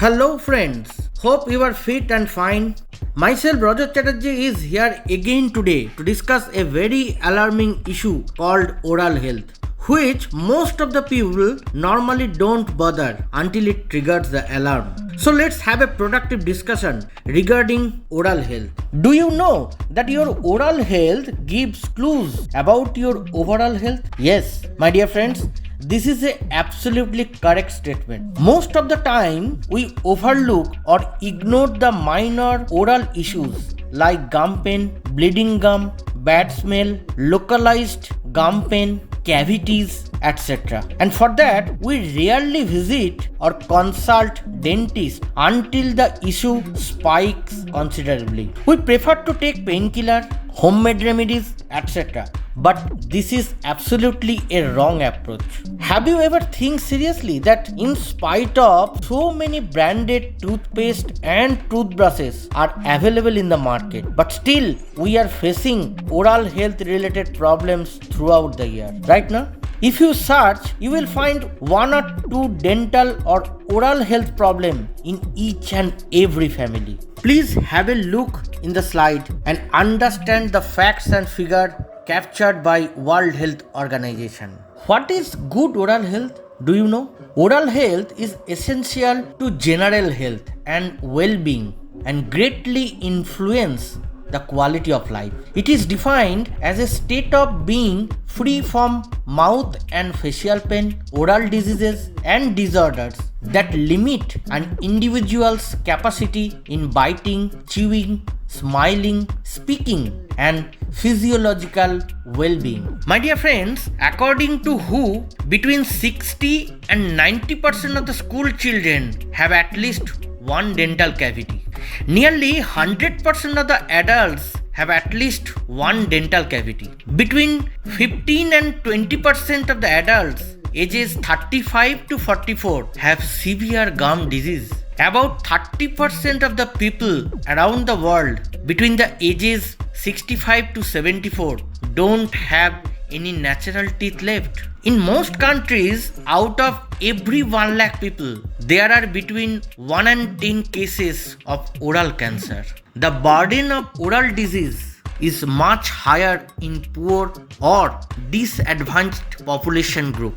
Hello friends, hope you are fit and fine. Myself Rajat Chatterjee is here again today to discuss a very alarming issue called oral health, which most of the people normally don't bother until it triggers the alarm. So let's have a productive discussion regarding oral health. Do you know that your oral health gives clues about your overall health? Yes, my dear friends, this is a absolutely correct statement. Most of the time, we overlook or ignore the minor oral issues like gum pain, bleeding gum, bad smell, localized gum pain, cavities, etc. And for that, we rarely visit or consult dentist until the issue spikes considerably. We prefer to take painkiller, homemade remedies, etc. But this is absolutely a wrong approach. Have you ever think seriously that in spite of so many branded toothpaste and toothbrushes are available in the market, but still we are facing oral health related problems throughout the year, right now? If you search, you will find one or two dental or oral health problem in each and every family. Please have a look in the slide and understand the facts and figures captured by World Health Organization. What is good oral health? Do you know? Oral health is essential to general health and well-being and greatly influence the quality of life. It is defined as a state of being free from mouth and facial pain, oral diseases and disorders that limit an individual's capacity in biting, chewing, smiling, speaking and physiological well-being. My dear friends, according to WHO, between 60 and 90% of the school children have at least one dental cavity. Nearly 100% of the adults have at least one dental cavity. Between 15 and 20% of the adults ages 35 to 44 have severe gum disease. About 30% of the people around the world between the ages 65 to 74 don't have any natural teeth left. In most countries, out of every 1 lakh people, there are between 1 and 10 cases of oral cancer. The burden of oral disease is much higher in poor or disadvantaged population group.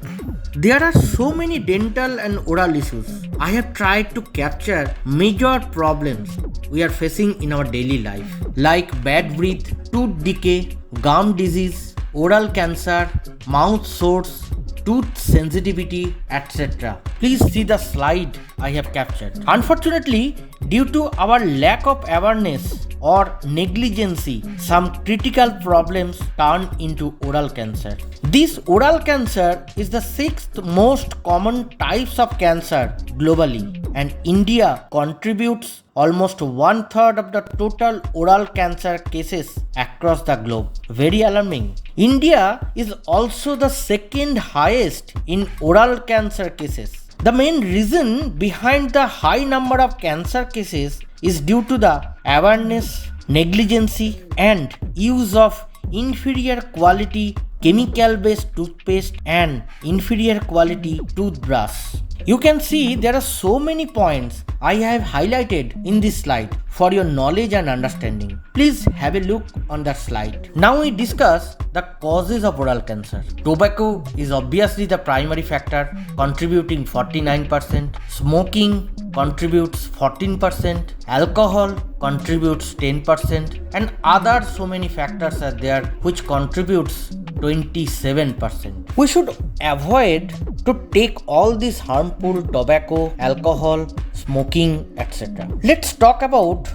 There are so many dental and oral issues. I have tried to capture major problems we are facing in our daily life, like bad breath, tooth decay, gum disease, oral cancer, mouth sores, tooth sensitivity, etc. Please see the slide I have captured. Unfortunately, due to our lack of awareness or negligence, some critical problems turn into oral cancer. This oral cancer is the 6th most common types of cancer globally, and India contributes almost 1/3 of the total oral cancer cases across the globe. Very alarming. India is also the second highest in oral cancer cases. The main reason behind the high number of cancer cases is due to the awareness, negligence, and use of inferior quality chemical based toothpaste and inferior quality toothbrush. You can see there are so many points I have highlighted in this slide for your knowledge and understanding. Please have a look on that slide. Now we discuss the causes of oral cancer. Tobacco is obviously the primary factor, contributing 49%. Smoking contributes 14%. Alcohol contributes 10%. And other so many factors are there which contributes 27%. We should avoid to take all these harmful tobacco, alcohol, smoking, etc. Let's talk about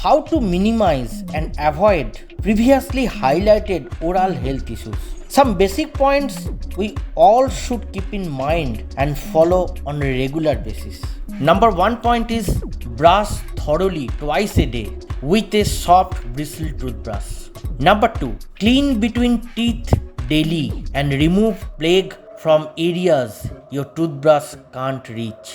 how to minimize and avoid previously highlighted oral health issues. Some basic points we all should keep in mind and follow on a regular basis. Number 1 point is brush thoroughly twice a day with a soft bristle toothbrush. Number 2, clean between teeth daily and remove plaque from areas your toothbrush can't reach.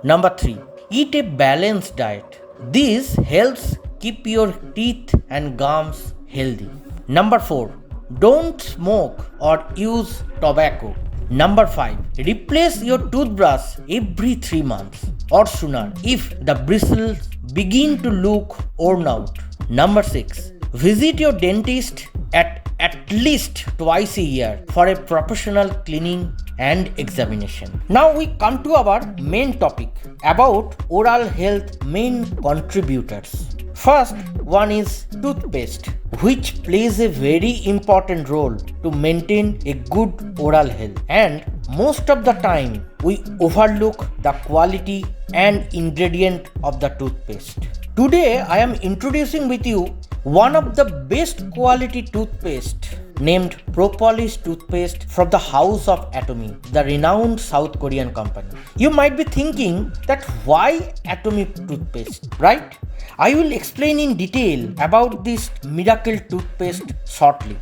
Number 3, eat a balanced diet. This helps keep your teeth and gums healthy. Number 4, don't smoke or use tobacco. Number 5. Replace your toothbrush every 3 months or sooner if the bristles begin to look worn out. Number 6. Visit your dentist at least twice a year for a professional cleaning and examination. Now we come to our main topic about oral health main contributors. First one is toothpaste, which plays a very important role to maintain a good oral health, and most of the time we overlook the quality and ingredient of the toothpaste. Today I am introducing with you one of the best quality toothpaste named Propolis toothpaste from the house of Atomy, the renowned South Korean company. You might be thinking that why Atomy toothpaste, right? I will explain in detail about this miracle toothpaste shortly.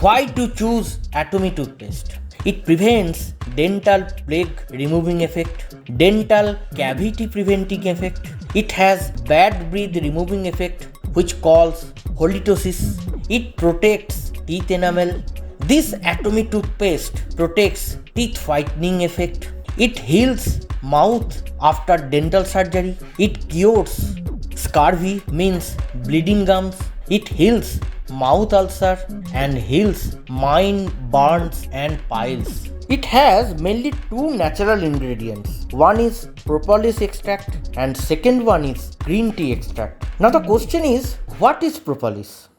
Why to choose Atomy toothpaste? It prevents dental plaque removing effect, dental cavity preventing effect. It has bad breath removing effect, which calls halitosis. It protects teeth enamel. This Atomy toothpaste protects teeth whitening effect. It heals mouth after dental surgery. It cures scurvy, means bleeding gums. It heals mouth ulcer and heals mind burns and piles. It has mainly two natural ingredients. One is propolis extract and second one is green tea extract. Now the question is, what is propolis?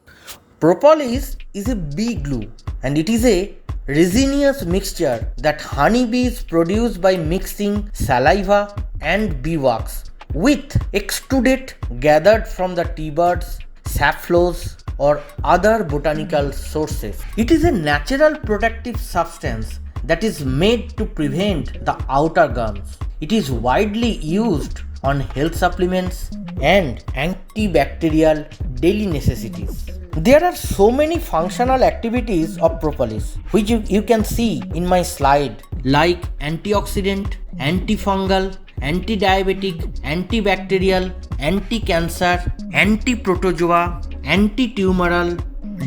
Propolis is a bee glue and it is a resinous mixture that honeybees produce by mixing saliva and bee wax with exudate gathered from the tea buds, safflows or other botanical sources. It is a natural protective substance that is made to prevent the outer gums. It is widely used on health supplements and antibacterial daily necessities. There are so many functional activities of propolis which you can see in my slide, like antioxidant, antifungal, anti-diabetic, antibacterial, anti-cancer, anti-protozoa, anti-tumoral,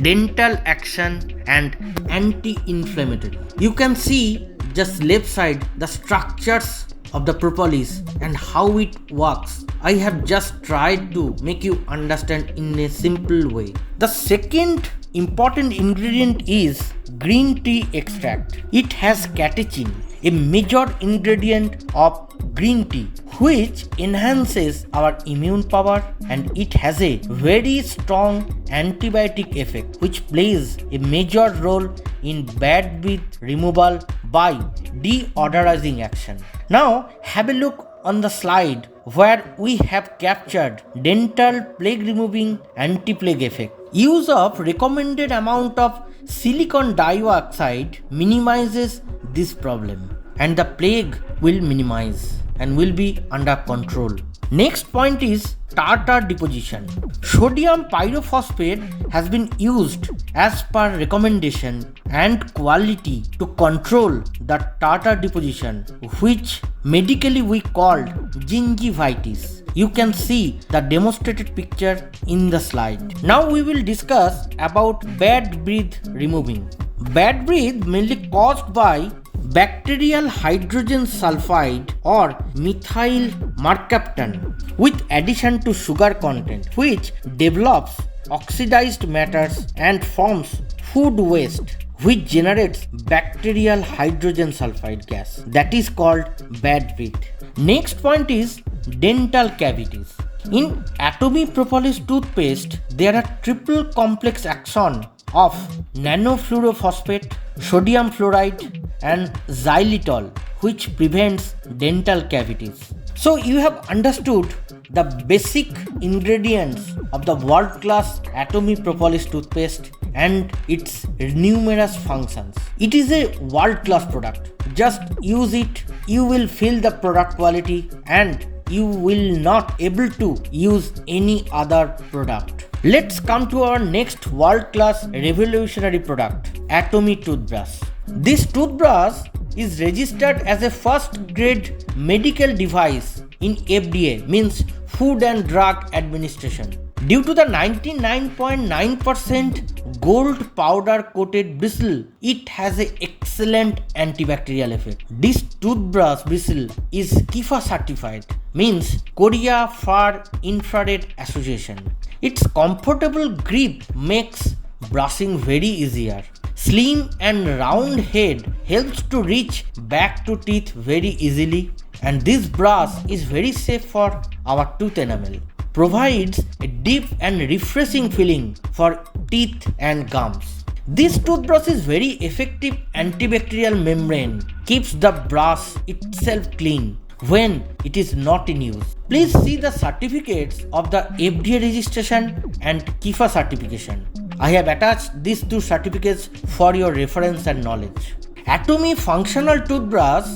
dental action and anti-inflammatory. You can see just left side the structures of the propolis and how it works. I have just tried to make you understand in a simple way. The second important ingredient is green tea extract. It has catechin, a major ingredient of green tea, which enhances our immune power, and it has a very strong antibiotic effect which plays a major role in bad breath removal by deodorizing action. Now have a look on the slide where we have captured dental plaque removing anti-plaque effect. Use of recommended amount of silicon dioxide minimizes this problem and the plaque will minimize and will be under control. Next point is tartar deposition. Sodium pyrophosphate has been used as per recommendation and quality to control the tartar deposition, which medically we called gingivitis. You can see the demonstrated picture in the slide. Now we will discuss about bad breath removing. Bad breath mainly caused by bacterial hydrogen sulfide or methyl mercaptan with addition to sugar content, which develops oxidized matters and forms food waste, which generates bacterial hydrogen sulfide gas, that is called bad breath. Next point is dental cavities. In Atomy Propolis toothpaste, there are triple complex action of nanofluorophosphate, sodium fluoride and xylitol, which prevents dental cavities. So you have understood the basic ingredients of the world-class Atomy Propolis toothpaste and its numerous functions. It is a world-class product. Just use it, you will feel the product quality and you will not able to use any other product. Let's come to our next world-class revolutionary product, Atomy toothbrush. This toothbrush is registered as a first grade medical device in FDA, means Food and Drug Administration. Due to the 99.9% gold powder coated bristle, it has an excellent antibacterial effect. This toothbrush bristle is KIFA certified, means Korea Far Infrared Association. Its comfortable grip makes brushing very easier. Slim and round head helps to reach back to teeth very easily, and this brush is very safe for our tooth enamel. Provides a deep and refreshing feeling for teeth and gums. This toothbrush is very effective antibacterial membrane, keeps the brush itself clean when it is not in use. Please see the certificates of the FDA registration and KIFA certification. I have attached these two certificates for your reference and knowledge. Atomy functional toothbrush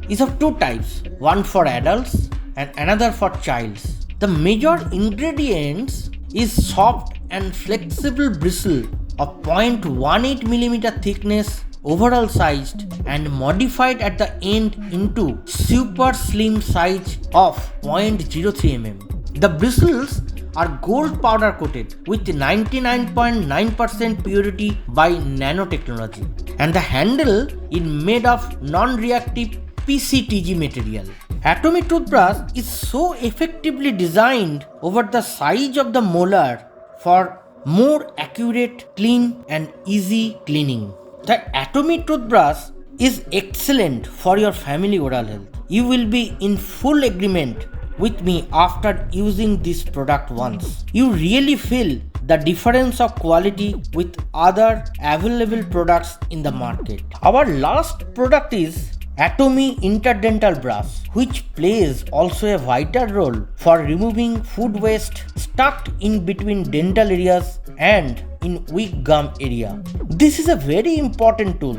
is of two types, one for adults and another for childs. The major ingredients is soft and flexible bristle of 0.18 mm thickness, overall sized and modified at the end into super slim size of 0.03 mm. The bristles are gold powder coated with 99.9% purity by nanotechnology, and the handle is made of non-reactive PCTG material. Atomy toothbrush is so effectively designed over the size of the molar for more accurate, clean and easy cleaning. The Atomy toothbrush is excellent for your family oral health. You will be in full agreement with me after using this product once. You really feel the difference of quality with other available products in the market. Our last product is Atomy Interdental Brush, which plays also a vital role for removing food waste stuck in between dental areas and in weak gum area. This is a very important tool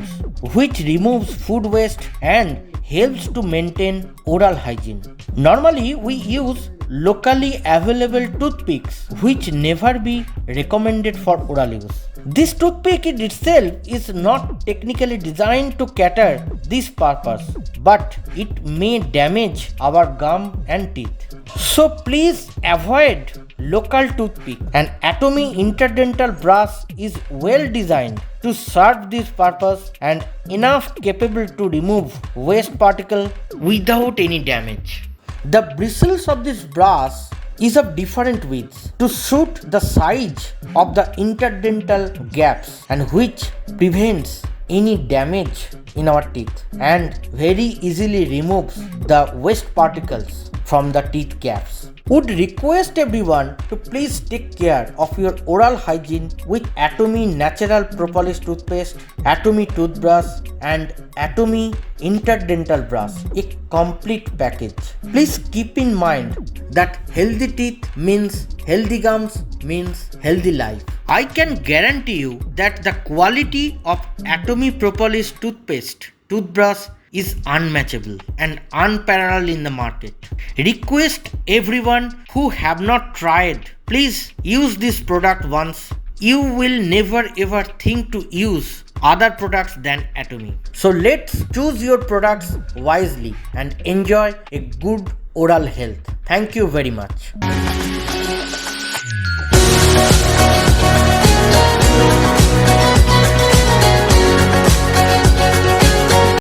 which removes food waste and helps to maintain oral hygiene. Normally we use locally available toothpicks which never be recommended for oral use. This toothpick in itself is not technically designed to cater this purpose, but it may damage our gum and teeth. So please avoid local toothpick. An Atomy Interdental Brush is well designed to serve this purpose and enough capable to remove waste particle without any damage. The bristles of this brush is of different widths to suit the size of the interdental gaps, and which prevents any damage in our teeth and very easily removes the waste particles from the teeth gaps. Would request everyone to please take care of your oral hygiene with Atomy Natural Propolis Toothpaste, Atomy Toothbrush and Atomy Interdental Brush, a complete package. Please keep in mind that healthy teeth means healthy gums means healthy life. I can guarantee you that the quality of Atomy Propolis Toothpaste, toothbrush is unmatchable and unparalleled in the market. Request everyone who have not tried, please use this product once. You will never ever think to use other products than Atomy. So let's choose your products wisely and enjoy a good oral health. Thank you very much.